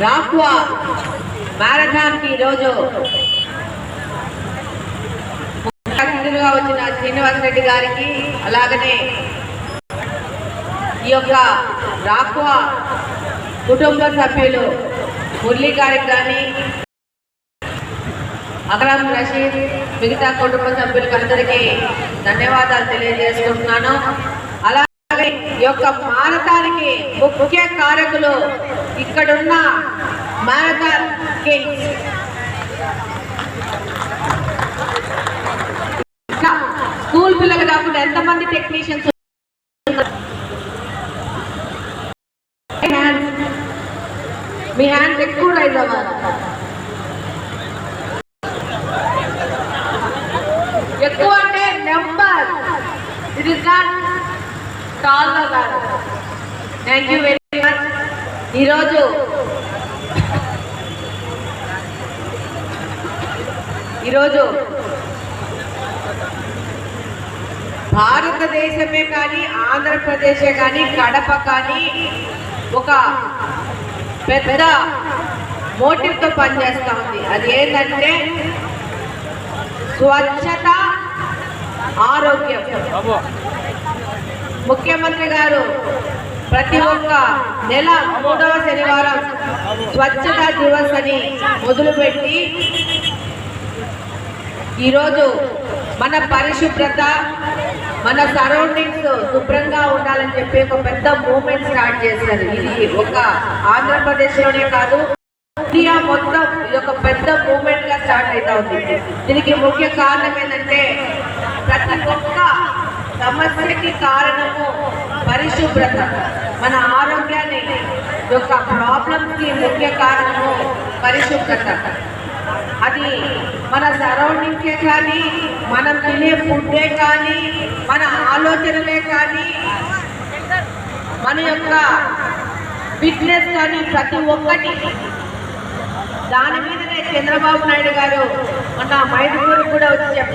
రాక్వా marathon కి ఈరోజు అతిథులుగా వచ్చిన శ్రీనివాస్ రెడ్డి గారికి, అలాగనే ఈ యొక్క రాక్వా కుటుంబ సభ్యులు మురళీ గారికి కానీ, అక్రమ్ రషీద్, మిగతా కుటుంబ సభ్యులకు అందరికీ ధన్యవాదాలు తెలియజేసుకుంటున్నాను. అలాగే ఈ యొక్క మారథానికి ముఖ్య కారకులు ఇక్కడున్న మారథాన్ కింగ్స్, స్కూల్ పిల్లలు కాకుండా ఎంతమంది టెక్నీషియన్స్ మీ హ్యాండ్స్ ఎక్కువ రైజ్ అవ్వాలి. ఎక్కువ అంటే number, it is not tall గా. Thank you very much. ఈరోజు భారతదేశమే కానీ, ఆంధ్రప్రదేశే కానీ, కడప కానీ ఒక పెద్ద మోటివ్తో పనిచేస్తూ ఉంది. అది ఏంటంటే స్వచ్ఛత, ఆరోగ్యం. ముఖ్యమంత్రి గారు ప్రతి ఒక్క నెల 3వ శనివారం స్వచ్ఛతా దివస్ అని మొదలుపెట్టి ఈరోజు మన పరిశుభ్రత, మన సరౌండింగ్స్ శుభ్రంగా ఉండాలని చెప్పి ఒక పెద్ద మూవ్మెంట్ స్టార్ట్ చేశారు. ఇది ఒక ఆంధ్రప్రదేశ్లోనే కాదు, ఇండియా మొత్తం ఇది ఒక పెద్ద మూవ్మెంట్ గా స్టార్ట్ అవుతా ఉంది. దీనికి ముఖ్య కారణం ఏంటంటే ప్రతి ఒక్క సమస్యకి కారణము పరిశుభ్రత. మన ఆరోగ్యాన్ని యొక్క ప్రాబ్లమ్స్ కి ముఖ్య కారణము పరిశుభ్రత. అది మన సరౌండింగ్సే కానీ, మనం తినే ఫుడ్డే కానీ, మన ఆలోచనలే కానీ, మన యొక్క ఫిట్నెస్ కానీ, ప్రతి ఒక్కటి దాని మీదనే చంద్రబాబు నాయుడు గారు మన మైదుకూరు కూడా వచ్చి చెప్పారు.